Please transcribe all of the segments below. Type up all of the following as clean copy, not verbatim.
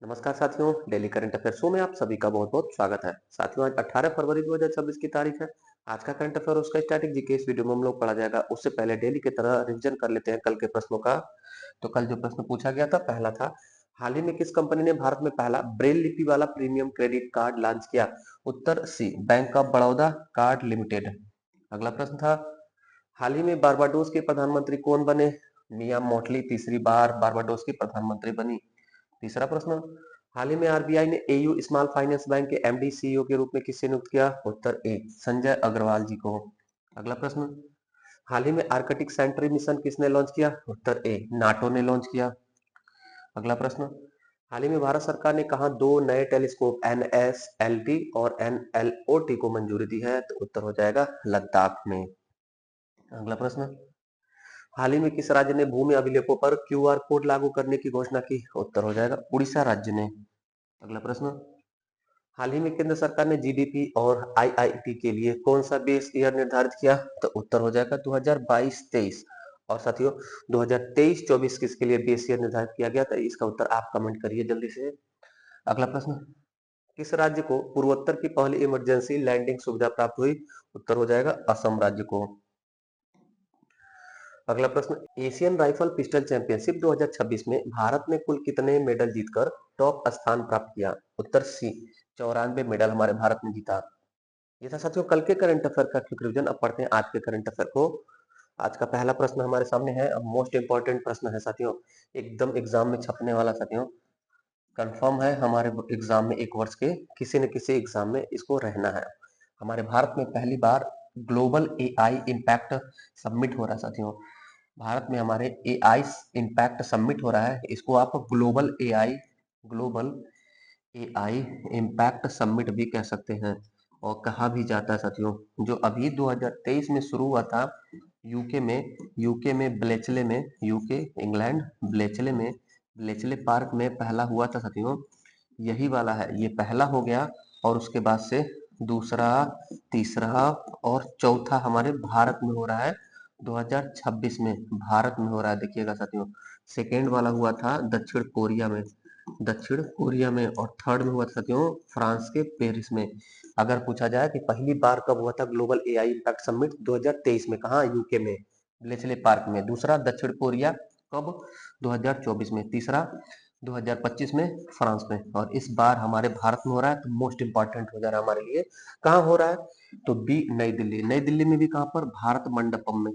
नमस्कार साथियों, daily current affair show में आप सभी का बहुत बहुत स्वागत है। साथियों, आज 18 फरवरी 2026 की तारीख है। आज का करंट अफेयर उसका स्टैटिक जीके इस वीडियो में हम लोग पढ़ा जाएगा। उससे पहले डेली की तरह रिवीजन कर लेते हैं कल के प्रश्नों का। तो कल जो प्रश्न पूछा गया था, पहला था हाल ही में किस कंपनी ने भारत में पहला ब्रेल लिपि वाला प्रीमियम क्रेडिट कार्ड लॉन्च किया? उत्तर C, bank of Baroda card limited. अगला प्रश्न था हाल ही में बारबाडोस के प्रधानमंत्री कौन बने? मिया मोटली तीसरी बार बारबाडोस की प्रधानमंत्री बनी। तीसरा प्रश्न हाल ही में आरबीआई ने एयू स्मॉल फाइनेंस बैंक के एमडी सीईओ के रूप में किससे नियुक्त किया? उत्तर ए, संजय अग्रवाल जी को। अगला प्रश्न हाल ही में आर्कटिक सेंट्री मिशन किसने लॉन्च किया? उत्तर ए, नाटो ने लॉन्च किया। अगला प्रश्न हाल ही में भारत सरकार ने कहा दो नए टेलीस्कोप एनएसएलटी और एनएलओटी को मंजूरी दी है? तो उत्तर हो जाएगा लद्दाख में। अगला प्रश्न हाल ही में किस राज्य ने भूमि अभिलेखों पर क्यूआर कोड लागू करने की घोषणा की? उत्तर हो जाएगा उड़ीसा राज्य ने। अगला प्रश्न हाल ही में केंद्र सरकार ने जीडीपी और आईआईटी के लिए कौन सा बेस ईयर निर्धारित किया? तो उत्तर हो जाएगा 2022-23। और साथियों, 2023-24 किसके लिए बेस ईयर निर्धारित किया गया था? इसका उत्तर आप कमेंट करिए जल्दी से। अगला प्रश्न किस राज्य को पूर्वोत्तर की पहली इमरजेंसी लैंडिंग सुविधा प्राप्त हुई? उत्तर हो जाएगा असम राज्य को। अगला प्रश्न एशियन राइफल पिस्टल चैंपियनशिप 2026 में भारत ने कुल कितने मेडल जीतकर टॉप स्थान प्राप्त किया? उत्तर सी, 94 मेडल हमारे भारत ने जीता। ये था साथियों कल के करंट अफेयर का क्विक रिवीजन। अब पढ़ते हैं आज के करंट अफेयर को। आज का पहला प्रश्न हमारे सामने है, मोस्ट इंपॉर्टेंट प्रश्न है साथियों, एकदम एग्जाम में छपने वाला साथियों, कंफर्म है हमारे एग्जाम में एक वर्ष के किसी न किसी एग्जाम में इसको रहना है। हमारे भारत में पहली बार ग्लोबल एआई इम्पैक्ट सबमिट हो रहा है साथियों। भारत में हमारे एआई इम्पैक्ट सबमिट हो रहा है, इसको आप ग्लोबल एआई इम्पैक्ट सबमिट भी कह सकते हैं और कहा भी जाता है साथियों। जो अभी 2023 में शुरू हुआ था यूके में ब्लेचले में, यूके इंग्लैंड ब्लेचले पार्क में पहला हुआ था साथियों। यही वाला है, ये पहला हो गया और उसके बाद से दूसरा, तीसरा और चौथा हमारे भारत में हो रहा है 2026 में। भारत में हो रहा है, देखिएगा साथियों। सेकेंड वाला हुआ था दक्षिण कोरिया में और थर्ड में हुआ था साथियों फ्रांस के पेरिस में। अगर पूछा जाए कि पहली बार कब हुआ था ग्लोबल एआई इम्पैक्ट समिट, 2023 में। कहा? यूके में ब्लेचले पार्क में। दूसरा दक्षिण कोरिया कब? 2024 में। तीसरा 2025 में फ्रांस में। और इस बार हमारे भारत में हो रहा है, तो मोस्ट इंपॉर्टेंट हो जा रहा है हमारे लिए। कहाँ हो रहा है? तो बी, नई दिल्ली में भी। कहाँ पर? भारत मंडपम में।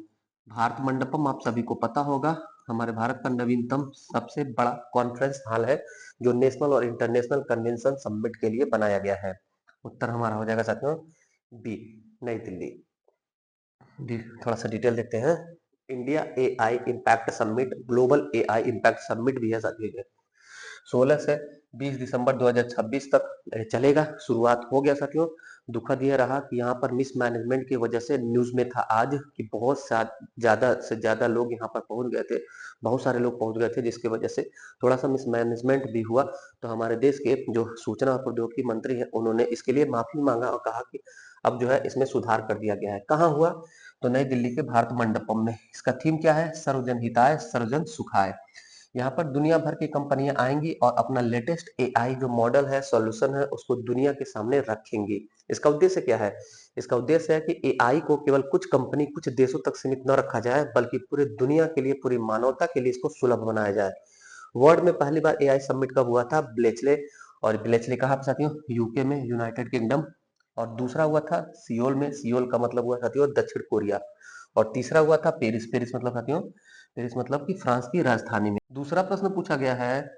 भारत मंडपम आप सभी को पता होगा, हमारे भारत का नवीनतम सबसे बड़ा कॉन्फ्रेंस हॉल है जो नेशनल और इंटरनेशनल कन्वेंशन समिट के लिए बनाया गया है। उत्तर हमारा हो जाएगा साथियों बी, नई दिल्ली। थोड़ा सा डिटेल देखते हैं। India AI impact summit, global AI impact summit भी है साथियों। 16 से 20 दिसंबर 2026 तक चलेगा। शुरुआत हो गया साथियों। दुखद यह रहा कि यहाँ पर मिस मैनेजमेंट की वजह से न्यूज में था आज कि बहुत ज्यादा से ज्यादा लोग यहाँ पर पहुंच गए थे, बहुत सारे लोग पहुंच गए थे, जिसकी वजह से थोड़ा सा मिस मैनेजमेंट भी हुआ। तो हमारे देश के जो सूचना और प्रौद्योगिकी मंत्री हैं, उन्होंने इसके लिए माफी मांगा और कहा कि अब जो है इसमें सुधार कर दिया गया है। कहाँ हुआ? तो नई दिल्ली के भारत मंडपम में। इसका थीम क्या है? सर्वजन हिताय सर्वजन सुखाय। यहाँ पर दुनिया भर की कंपनियां आएंगी और अपना लेटेस्ट एआई जो मॉडल है, सॉल्यूशन है, उसको दुनिया के सामने रखेंगी। इसका उद्देश्य क्या है? इसका उद्देश्य है कि एआई को केवल कुछ कंपनी, कुछ देशों तक सीमित न रखा जाए, बल्कि पूरी दुनिया के लिए, पूरी मानवता के लिए इसको सुलभ बनाया जाए। वर्ल्ड में पहली बार एआई समिट कब हुआ था? ब्लेचले। और ब्लेचले कहाँ पे साथियों? यूके में, यूनाइटेड किंगडम। और दूसरा हुआ था सियोल में। सियोल का मतलब हुआ साथियों दक्षिण कोरिया। और तीसरा हुआ था पेरिस। पेरिस मतलब साथियों, पेरिस मतलब कि फ्रांस की राजधानी में। दूसरा प्रश्न पूछा गया है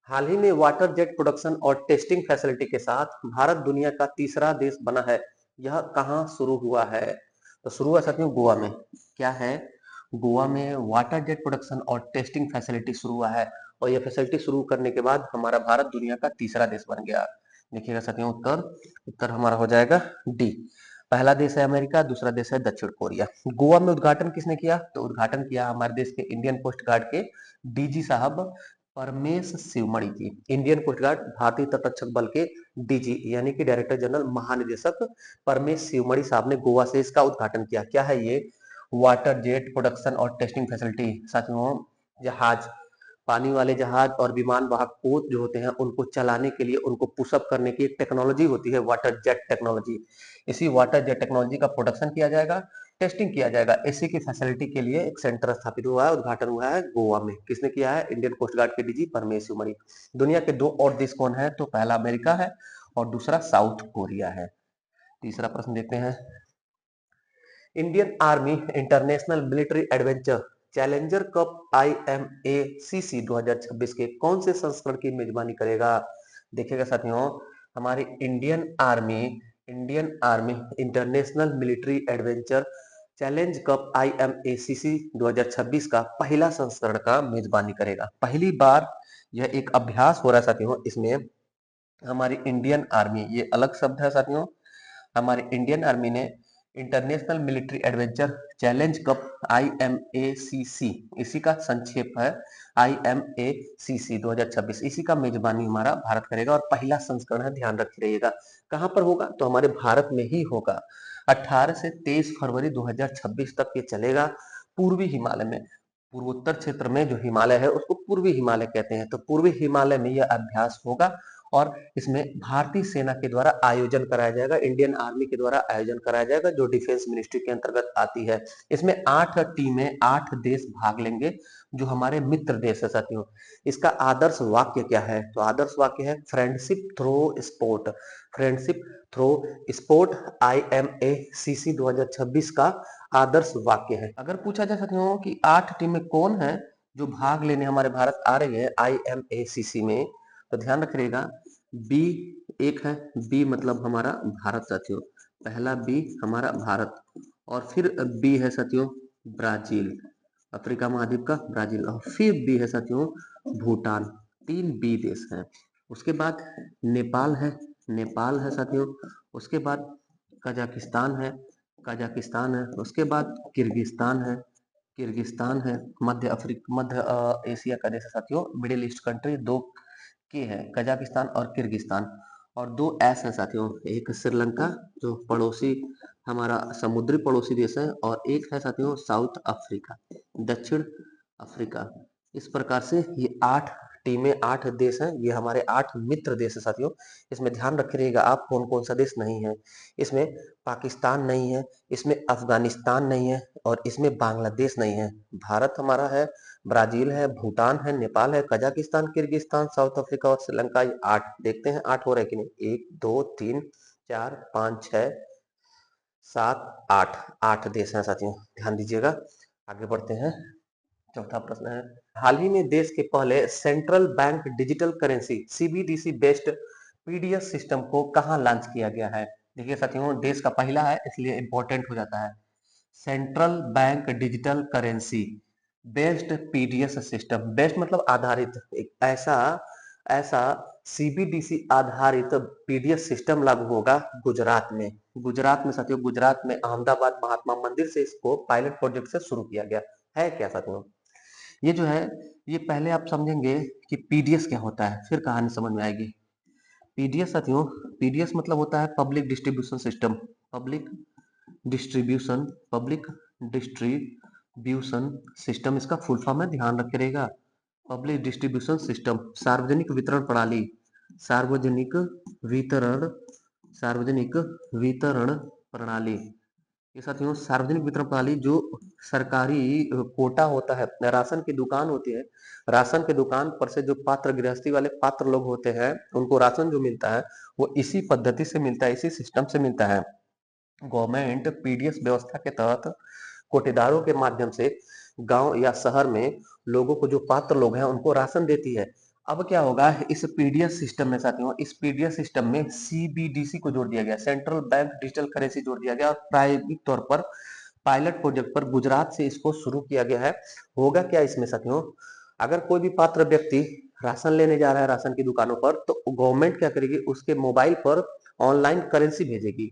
हाल ही में वाटर जेट प्रोडक्शन और टेस्टिंग फैसिलिटी के साथ भारत दुनिया का तीसरा देश बना है, यह कहाँ शुरू हुआ है? तो शुरू हुआ साथियों गोवा में। क्या है? गोवा में वाटर जेट प्रोडक्शन और टेस्टिंग फैसिलिटी शुरू हुआ है। और यह फैसिलिटी शुरू करने के बाद हमारा भारत दुनिया का तीसरा देश बन गया। देखिएगा साथियों उत्तर, उत्तर हमारा हो जाएगा डी। पहला देश है अमेरिका, दूसरा देश है दक्षिण कोरिया। गोवा में उद्घाटन किसने किया? तो उद्घाटन किया हमारे देश के इंडियन कोस्ट गार्ड के डीजी साहब परमेश शिवमणि जी। इंडियन कोस्ट गार्ड, भारतीय तटरक्षक बल के डीजी यानी कि डायरेक्टर जनरल, महानिदेशक परमेश शिवमणि साहब ने गोवा से इसका उद्घाटन किया। क्या है ये? वाटर जेट प्रोडक्शन और टेस्टिंग फैसिलिटी साथियों, जहाज पानी वाले जहाज और विमान वाहक पोत जो होते हैं उनको चलाने के लिए, उनको पुशअप करने की एक टेक्नोलॉजी होती है, वाटर जेट टेक्नोलॉजी। इसी वाटर जेट टेक्नोलॉजी का प्रोडक्शन किया जाएगा, टेस्टिंग किया जाएगा। इसी की फैसिलिटी के लिए एक सेंटर स्थापित हुआ है, उद्घाटन हुआ है गोवा में। किसने किया है? इंडियन कोस्ट गार्ड के डीजी परमेश मणि। दुनिया के 2 और देश कौन है? तो पहला अमेरिका है और दूसरा साउथ कोरिया है। तीसरा प्रश्न देखते हैं। Indian army international military adventure challenger cup IMACC 2026 के कौन से संस्करण की मेजबानी करेगा? देखिएगा साथियों, हमारी Indian army international military adventure challenge cup IMACC 2026 का पहला संस्करण का मेजबानी करेगा। पहली बार यह एक अभ्यास हो रहा है साथियों। इसमें हमारी इंडियन आर्मी, ये अलग शब्द है साथियों, हमारी इंडियन आर्मी ने international military adventure challenge cup IMACC, इसी का संक्षेप है IMACC 2026, इसी का मेजबानी हमारा भारत करेगा और पहला संस्करण है, ध्यान रखिएगा। कहां पर होगा? तो हमारे भारत में ही होगा। 18 से 23 फरवरी 2026 तक ये चलेगा। पूर्वी हिमालय में, पूर्वोत्तर क्षेत्र में जो हिमालय है उसको पूर्वी हिमालय कहते हैं, तो पूर्वी हिमालय में यह अभ्यास होगा और इसमें भारतीय सेना के द्वारा आयोजन कराया जाएगा, इंडियन आर्मी के द्वारा आयोजन कराया जाएगा, जो डिफेंस मिनिस्ट्री के अंतर्गत आती है। इसमें 8 टीमें, 8 देश भाग लेंगे जो हमारे मित्र देश है साथियों। इसका आदर्श वाक्य क्या है? तो आदर्श वाक्य है friendship through sport. Friendship through sport IMACC 2026 का आदर्श वाक्य है। अगर पूछा जाए साथियों कि 8 टीमें कौन है जो भाग लेने हमारे भारत आ रही है IMACC में, तो ध्यान रखिएगा। बी एक है, बी मतलब हमारा भारत साथियों, पहला बी हमारा भारत, और फिर बी है साथियों ब्राजील, अफ्रीका महाद्वीप का ब्राजील, और फिर बी है साथियों भूटान। 3 बी देश हैं। उसके बाद नेपाल है, नेपाल है साथियों। उसके बाद कजाकिस्तान है, कजाकिस्तान है। उसके बाद किर्गिस्तान है, किर्गिस्तान है। मध्य एशिया का देश है साथियों, मिडिल ईस्ट कंट्री। 2 के है, कजाकिस्तान और किर्गिस्तान, और 2 एस है साथियों, एक श्रीलंका जो पड़ोसी हमारा समुद्री पड़ोसी देश है, और एक है साथियों साउथ अफ्रीका, दक्षिण अफ्रीका। इस प्रकार से ये 8 टीमें, 8 देश हैं, ये हमारे 8 मित्र देश है साथियों। इसमें ध्यान रखिएगा आप कौन कौन सा देश नहीं है। इसमें पाकिस्तान नहीं है, इसमें अफगानिस्तान नहीं है, और इसमें बांग्लादेश नहीं है। भारत हमारा है, ब्राजील है, भूटान है, नेपाल है, कजाकिस्तान, किर्गिस्तान, साउथ अफ्रीका और श्रीलंका। ये 8 देखते हैं 8 हो रहे कि नहीं। 1 2 3 4 5 6 7 8, 8 देश हैं साथियों, ध्यान दीजिएगा। आगे बढ़ते हैं। चौथा प्रश्न है, हाल ही में देश के पहले central bank digital currency CBDC based PDS system को कहां लॉन्च किया गया है? देखिए साथियों, देश का पहला है इसलिए इंपॉर्टेंट हो जाता है। Central bank digital currency based PDS system, based मतलब आधारित, एक ऐसा ऐसा CBDC आधारित PDS सिस्टम लागू होगा गुजरात में। गुजरात में साथियों, गुजरात में अहमदाबाद महात्मा मंदिर से इसको पायलट प्रोजेक्ट से शुरू किया गया है। क्या साथियों, ये जो है, ये पहले आप समझेंगे कि पीडीएस क्या होता है, फिर कहानी समझ में आएगी। पीडीएस साथियों, पीडीएस मतलब होता है public distribution system. Public distribution, public distribution system इसका फुल फॉर्म है, ध्यान रखे रहेगा। पब्लिक डिस्ट्रीब्यूशन सिस्टम, सार्वजनिक वितरण प्रणाली, सार्वजनिक वितरण, सार्वजनिक वितरण प्रणाली। ये साथियों सार्वजनिक वितरण प्रणाली, जो सरकारी कोटा होता है, राशन की दुकान होती है, राशन की दुकान पर से जो पात्र, गृहस्थी वाले पात्र लोग होते हैं, उनको राशन जो मिलता है वो इसी पद्धति से मिलता है, इसी सिस्टम से मिलता है। गवर्नमेंट पीडीएस व्यवस्था के तहत कोटेदारों के माध्यम से गांव या शहर में लोगों को, जो पात्र लोग हैं, उनको राशन देती है। अब क्या होगा इस पीडीएस सिस्टम में साथियों, इस पीडीएस सिस्टम में सीबीडीसी को जोड़ दिया गया, सेंट्रल बैंक डिजिटल करेंसी जोड़ दिया गया, और प्रायोगिक तौर पर पायलट प्रोजेक्ट पर गुजरात से इसको शुरू किया गया है। होगा क्या इसमें साथियों, अगर कोई भी पात्र व्यक्ति राशन लेने जा रहा है राशन की दुकानों पर, तो गवर्नमेंट क्या करेगी, उसके मोबाइल पर ऑनलाइन करेंसी भेजेगी।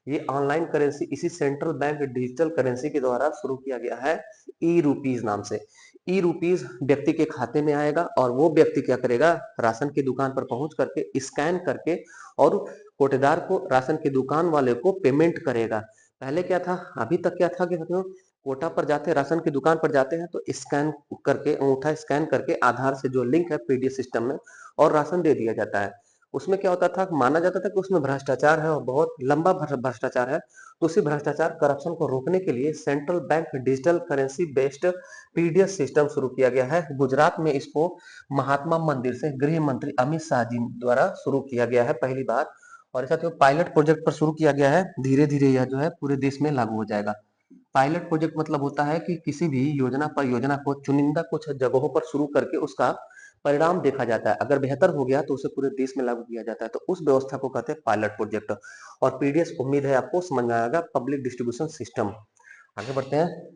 ये ऑनलाइन करेंसी इसी सेंट्रल बैंक डिजिटल करेंसी के द्वारा शुरू किया गया है, ई रूपीज नाम से। ई रूपीज व्यक्ति के खाते में आएगा और वो व्यक्ति क्या करेगा, राशन की दुकान पर पहुंच करके स्कैन करके और कोटेदार को, राशन की दुकान वाले को पेमेंट करेगा। पहले क्या था, अभी तक क्या था कि साथियों, कोटा पर जाते हैं, राशन की दुकान पर जाते हैं तो स्कैन करके, अंगूठा स्कैन करके आधार से जो लिंक है पीडीएस सिस्टम में, और राशन दे दिया जाता है। उसमें क्या होता था, माना जाता था कि उसमें भ्रष्टाचार है और बहुत लंबा भ्रष्टाचार है, तो उसी भ्रष्टाचार करप्शन को रोकने के लिए central bank digital currency based PDS system शुरू किया गया है। गुजरात में इसको महात्मा मंदिर से गृह मंत्री अमित शाह जी द्वारा शुरू किया गया है पहली बार, और ऐसा पायलट प्रोजेक्ट पर शुरू किया गया है। धीरे धीरे यह जो है पूरे देश में लागू हो जाएगा। पायलट प्रोजेक्ट मतलब होता है कि किसी भी योजना पर योजना को चुनिंदा कुछ जगहों पर शुरू करके उसका परिणाम देखा जाता है, अगर बेहतर हो गया तो उसे पूरे देश में लागू किया जाता है, तो उस व्यवस्था को कहते हैं पायलट प्रोजेक्ट। और पीडीएस उम्मीद है आपको समझ में आएगा, पब्लिक डिस्ट्रीब्यूशन सिस्टम। आगे बढ़ते हैं।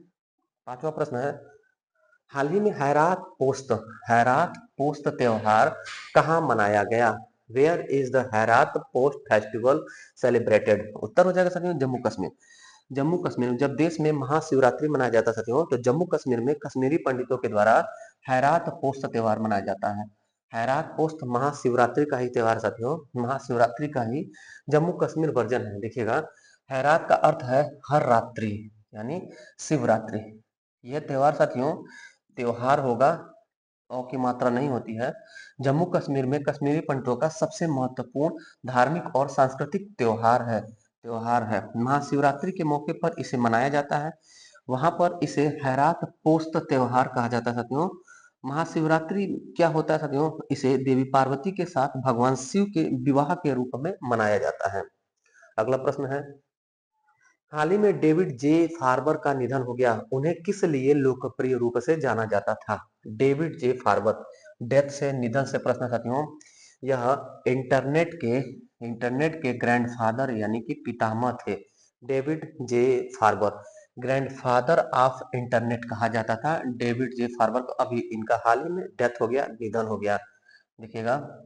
पांचवा प्रश्न है, हाल ही में हैरात पोस्त त्योहार कहाँ मनाया गया? Where is the harvest festival celebrated? उत्तर हो जाएगा साथियों जम्मू कश्मीर। जम्मू कश्मीर में जब देश में महाशिवरात्रि मनाया जाता है साथियों, तो जम्मू कश्मीर में कश्मीरी पंडितों के द्वारा हैरात पोस्त त्योहार मनाया जाता है। हैरात पोस्त महाशिवरात्रि का ही त्योहार साथियों, महाशिवरात्रि का ही जम्मू कश्मीर वर्जन है। देखिएगा, हैरात का अर्थ है हर रात्रि, यानी शिवरात्रि। यह त्योहार साथियों, त्योहार होगा, औ की मात्रा नहीं होती है। जम्मू कश्मीर में कश्मीरी पंडितों का सबसे महत्वपूर्ण धार्मिक और सांस्कृतिक त्योहार है। महाशिवरात्रि के मौके पर इसे मनाया जाता है। वहां पर इसे हैरात पोस्त त्योहार कहा जाता है साथियों। महाशिवरात्रि क्या होता है साथियों, इसे देवी पार्वती के साथ भगवान शिव के विवाह के रूप में मनाया जाता है। अगला प्रश्न है, हाल ही में डेविड जे फार्बर का निधन हो गया, उन्हें किस लिए लोकप्रिय रूप से जाना जाता था? डेविड जे फार्बर, डेथ से निधन से प्रश्न साथियों। यह इंटरनेट के इंटरनेट के ग्रैंडफादर यानी कि पितामह थे। David J Farber, grandfather of internet कहा जाता था डेविड जे फार्बर को। अभी इनका हाल ही में डेथ हो गया, निधन हो गया। देखिएगा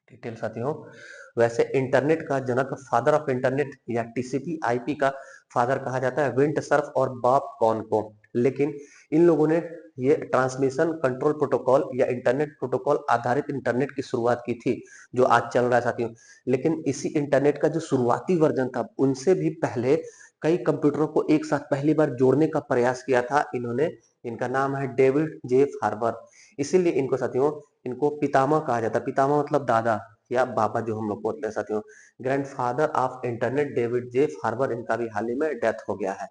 डिटेल साथियों, वैसे इंटरनेट का जनक, फादर ऑफ इंटरनेट या टीसीपी आईपी का फादर कहा जाता है विंट सर्फ और बॉब कॉन को। लेकिन इन लोगों ने ये ट्रांसमिशन कंट्रोल प्रोटोकॉल या इंटरनेट प्रोटोकॉल आधारित इंटरनेट की शुरुआत की थी, जो आज चल रहा है साथियों। लेकिन इसी इंटरनेट का जो शुरुआती वर्जन था, उनसे भी पहले कई कंप्यूटरों को एक साथ पहली बार जोड़ने का प्रयास किया था इन्होंने। इनका नाम है डेविड जे फार्बर, इसीलिए इनको साथियों, इनको पितामह कहा जाता है। पितामह मतलब दादा या बाबा जो हम लोग बोलते हैं साथियों। Grandfather of internet David J Farber, इनका भी हाल ही में डेथ हो गया है।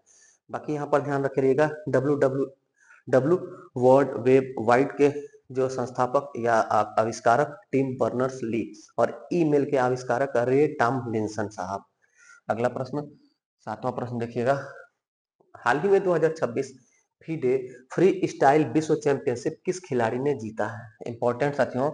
बाकी यहाँ पर ध्यान रखिएगा, W W W world web wide के जो संस्थापक या आविष्कारक टिम बर्नर्स ली, और ईमेल के आविष्कारक रे टॉमलिंसन साहब। अगला प्रश्न, सातवां प्रश्न देखिएगा, हाल ही में 2026 फीडे फ्री स्टाइल विश्व चैंपियनशिप किस खिलाड़ी ने जीता है? इंपॉर्टेंट साथियों,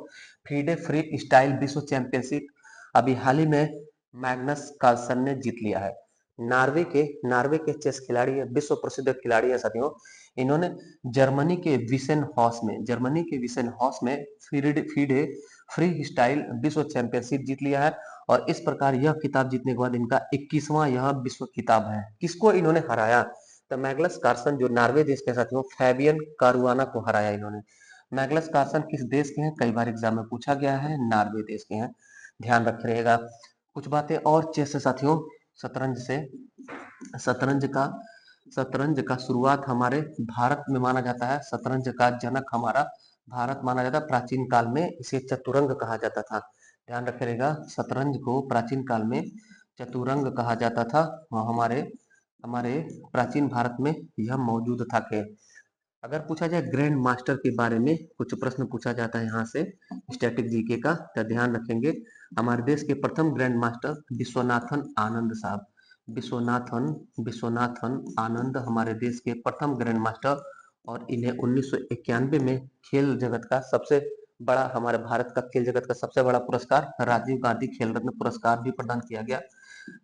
फीडे फ्री स्टाइल विश्व चैंपियनशिप अभी हाल ही में मैग्नस कार्लसन ने जीत लिया है। नार्वे के चेस खिलाड़ी है, विश्व प्रसिद्ध खिलाड़ी है साथियों। इन्होंने जर्मनी के विसेन हॉस में फीडे फ्री स्टाइल विश्व चैंपियनशिप जीत लिया है। और इस प्रकार यह खिताब जीतने के बाद इनका 21वां यह विश्व खिताब है। किसको इन्होंने हराया? तो मैग्नस कार्सन जो नार्वे देश के साथियों, फैबियन कारुआना को हराया इन्होंने। मैग्नस कार्सन किस देश के हैं? कई बार एग्जाम में पूछा गया है, नार्वे देश के हैं, ध्यान रखिएगा। कुछ बातें और चेस से साथियों, शतरंज से। शतरंज का शतरंज का शुरुआत हमारे भारत में माना जाता है। शतरंज का जनक हमारा भारत माना जाता है। प्राचीन काल में इसे चतुरंग कहा जाता था। ध्यान रखिएगा, शतरंज को प्राचीन काल में चतुरंग कहा जाता था। हमारे हमारे प्राचीन भारत में यह मौजूद था। के अगर पूछा जाए ग्रैंड मास्टर के बारे में, कुछ प्रश्न पूछा जाता है यहाँ से स्टैटिक जीके का, तो ध्यान रखेंगे। हमारे देश के प्रथम ग्रैंड मास्टर विश्वनाथन आनंद साहब, विश्वनाथन आनंद हमारे देश के प्रथम ग्रैंड मास्टर। और इन्हें 1991 में खेल जगत का सबसे बड़ा, हमारे भारत का खेल जगत का सबसे बड़ा पुरस्कार राजीव गांधी खेल रत्न पुरस्कार भी प्रदान किया गया।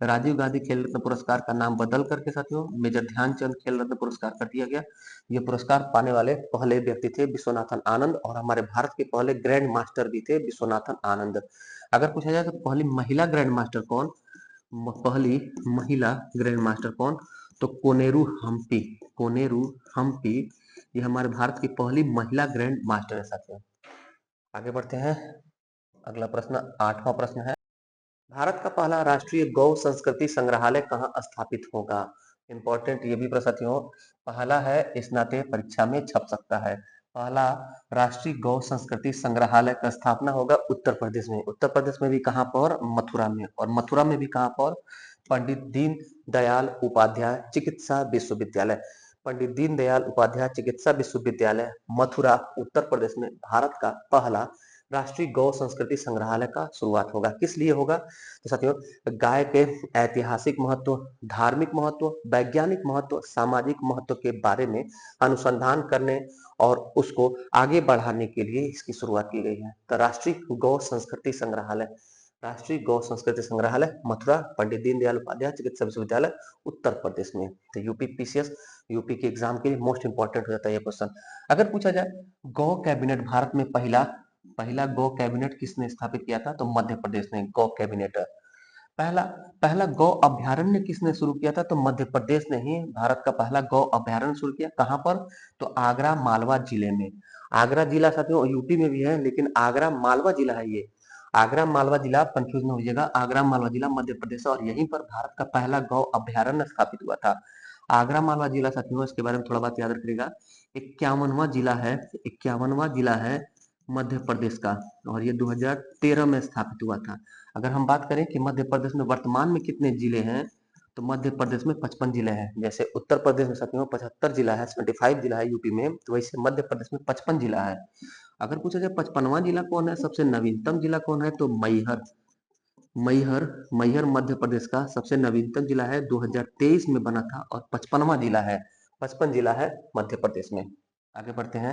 राजीव गांधी खेल रत्न पुरस्कार का नाम बदल करके साथियों मेजर ध्यानचंद खेल रत्न पुरस्कार कर दिया गया। ये पुरस्कार पाने वाले पहले व्यक्ति थे विश्वनाथन आनंद, और हमारे भारत के पहले ग्रैंड मास्टर भी थे विश्वनाथन आनंद। अगर पूछा जाए तो पहली महिला ग्रैंड मास्टर कौन? पहली महिला ग्रैंड मास्टर कौन? तो कोनेरू हम्पी ये हमारे भारत की पहली महिला ग्रैंड मास्टर है साथियों। आगे बढ़ते हैं। अगला प्रश्न, आठवां प्रश्न है, भारत का पहला राष्ट्रीय गौ संस्कृति संग्रहालय कहाँ स्थापित होगा? इंपॉर्टेंट ये भी प्रश्न साथियों, पहला है इस नाते परीक्षा में छप सकता है। पहला, राष्ट्रीय गौ संस्कृति संग्रहालय का स्थापना होगा उत्तर प्रदेश में। उत्तर प्रदेश में भी कहाँ पर? मथुरा में। और मथुरा में भी कहाँ पर? पंडित दीन दयाल उपाध्याय चिकित्सा विश्वविद्यालय। पंडित दीन दयाल उपाध्याय चिकित्सा विश्वविद्यालय मथुरा उत्तर प्रदेश में भारत का पहला राष्ट्रीय गौ संस्कृति संग्रहालय का शुरुआत होगा। किस लिए होगा? तो साथियों, गाय के ऐतिहासिक महत्व, धार्मिक महत्व, वैज्ञानिक महत्व, सामाजिक महत्व के बारे में अनुसंधान करने और उसको आगे बढ़ाने के लिए इसकी शुरुआत की गई है। तो राष्ट्रीय गौ संस्कृति संग्रहालय, राष्ट्रीय गौ संस्कृति संग्रहालय मथुरा, पंडित दीनदयाल उपाध्याय चिकित्सा विश्वविद्यालय उत्तर प्रदेश में। तो यूपी पीसीएस, यूपी के एग्जाम के लिए मोस्ट इंपॉर्टेंट हो जाता है ये क्वेश्चन। अगर पूछा जाए गौ कैबिनेट भारत में पहला पहला गौ कैबिनेट किसने स्थापित किया था? तो मध्य प्रदेश ने गौ कैबिनेट। पहला पहला गौ अभ्यारण्य किसने शुरू किया था? तो मध्य प्रदेश ने ही भारत का पहला गौ अभ्यारण्य शुरू किया। कहां पर? तो आगरा मालवा जिले में। आगरा जिला साथियों यूपी में भी है, लेकिन आगरा मालवा जिला है ये। आगरा मालवा जिला, आप कंफ्यूज न होइएगा, आगरा मालवा जिला मध्य प्रदेश है और यहीं पर भारत का पहला गौ अभ्यारण्य स्थापित हुआ था। आगरा मालवा जिला साथियों, इसके बारे में थोड़ा बात याद रखिएगा, 51वां जिला है, 51वां जिला है मध्य प्रदेश का, और ये 2013 में स्थापित हुआ था। अगर हम बात करें कि मध्य प्रदेश में वर्तमान में कितने जिले हैं, तो मध्य प्रदेश में 55 जिले हैं। जैसे उत्तर प्रदेश में साथियों 75 जिला है, 75 जिला है यूपी में, तो वैसे मध्य प्रदेश में 55 जिला है। अगर पूछा जाए 55वां जिला कौन है, सबसे नवीनतम जिला कौन है, तो मैहर। मैहर मैहर मध्य प्रदेश का सबसे नवीनतम जिला है, 2023 में बना था और 55वां जिला है। 55 जिला है मध्य प्रदेश में। आगे बढ़ते हैं,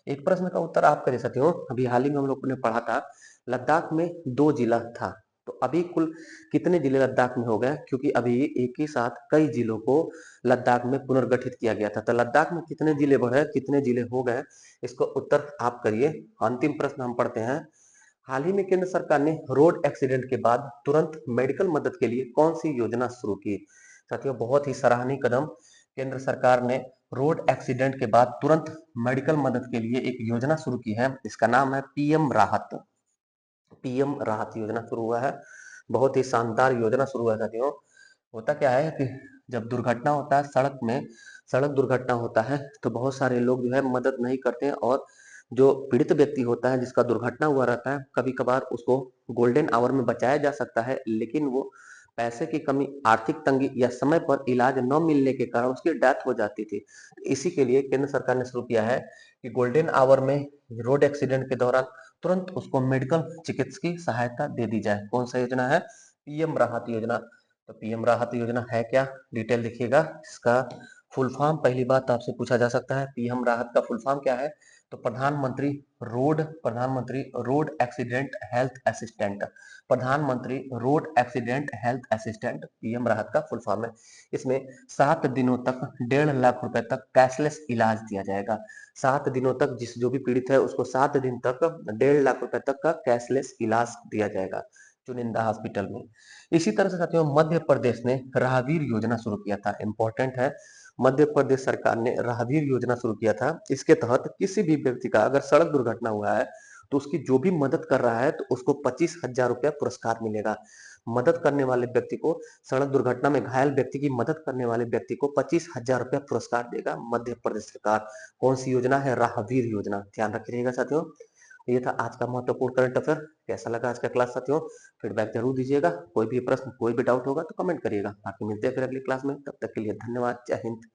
एक प्रश्न का उत्तर आप करिए साथियों। अभी हाल ही में हम लोग ने पढ़ा था लद्दाख में 2 जिला था, तो अभी कुल कितने जिले लद्दाख में हो गए? क्योंकि अभी एक ही साथ कई जिलों को लद्दाख में पुनर्गठित किया गया था। तो लद्दाख में कितने जिले बढ़े, कितने जिले हो गए, इसको उत्तर आप करिए। अंतिम प्रश्न हम पढ़ते हैं, हाल ही में केंद्र सरकार ने रोड एक्सीडेंट के बाद तुरंत मेडिकल मदद के लिए कौन सी योजना शुरू की? साथियों, बहुत ही सराहनीय कदम, केंद्र सरकार ने रोड एक्सीडेंट के बाद तुरंत मेडिकल मदद के लिए एक योजना शुरू की है। इसका नाम है पीएम राहत। पीएम राहत योजना शुरू हुआ है, बहुत ही शानदार योजना शुरू हुआ है साथियों। होता क्या है कि जब दुर्घटना होता है सड़क में, सड़क दुर्घटना होता है, तो बहुत सारे लोग जो है मदद नहीं करते हैं, और जो पीड़ित व्यक्ति होता है जिसका दुर्घटना हुआ रहता है, कभी कभार उसको गोल्डन आवर में बचाया जा सकता है, लेकिन वो पैसे की कमी, आर्थिक तंगी या समय पर इलाज न मिलने के कारण उसकी डेथ हो जाती थी। इसी के लिए केंद्र सरकार ने शुरू किया है कि गोल्डन आवर में, रोड एक्सीडेंट के दौरान तुरंत उसको मेडिकल चिकित्सा की सहायता दे दी जाए। कौन सा योजना है? पीएम राहत योजना। तो पीएम राहत योजना है क्या? डिटेल देखिएगा। इसका फुल फॉर्म पहली बात आपसे पूछा जा सकता है, पीएम राहत का फुल फॉर्म क्या है? तो प्रधानमंत्री रोड एक्सीडेंट हेल्थ असिस्टेंट। प्रधानमंत्री road accident health assistant PM राहत का फुल फॉर्म है। इसमें 7 दिनों तक 1.5 लाख रुपए तक कैशलेस इलाज दिया जाएगा। 7 दिनों तक जिस जो भी पीड़ित है उसको 7 दिन तक 1.5 लाख रुपए तक का कैशलेस इलाज दिया जाएगा चुनिंदा हॉस्पिटल में। इसी तरह से साथियों मध्य प्रदेश ने राहगीर योजना शुरू किया था। इंपॉर्टेंट है, मध्य प्रदेश सरकार ने राहगीर योजना शुरू किया था। इसके तहत किसी भी व्यक्ति का अगर सड़क दुर्घटना हुआ है, तो उसकी जो भी मदद कर रहा है तो उसको 25,000 रुपया पुरस्कार मिलेगा। मदद करने वाले व्यक्ति को, सड़क दुर्घटना में घायल व्यक्ति की मदद करने वाले व्यक्ति को 25,000 रुपया पुरस्कार देगा मध्य प्रदेश सरकार। कौन सी योजना है? राहगीर योजना। ध्यान रखिएगा साथियों। ये था आज का महत्वपूर्ण करंट अफेयर। कैसा लगा आज का क्लास साथियों? फीडबैक जरूर दीजिएगा। कोई भी प्रश्न, कोई भी डाउट होगा तो कमेंट करिएगा। बाकी मिलते हैं फिर अगली क्लास में, तब तक के लिए धन्यवाद। जय हिंद।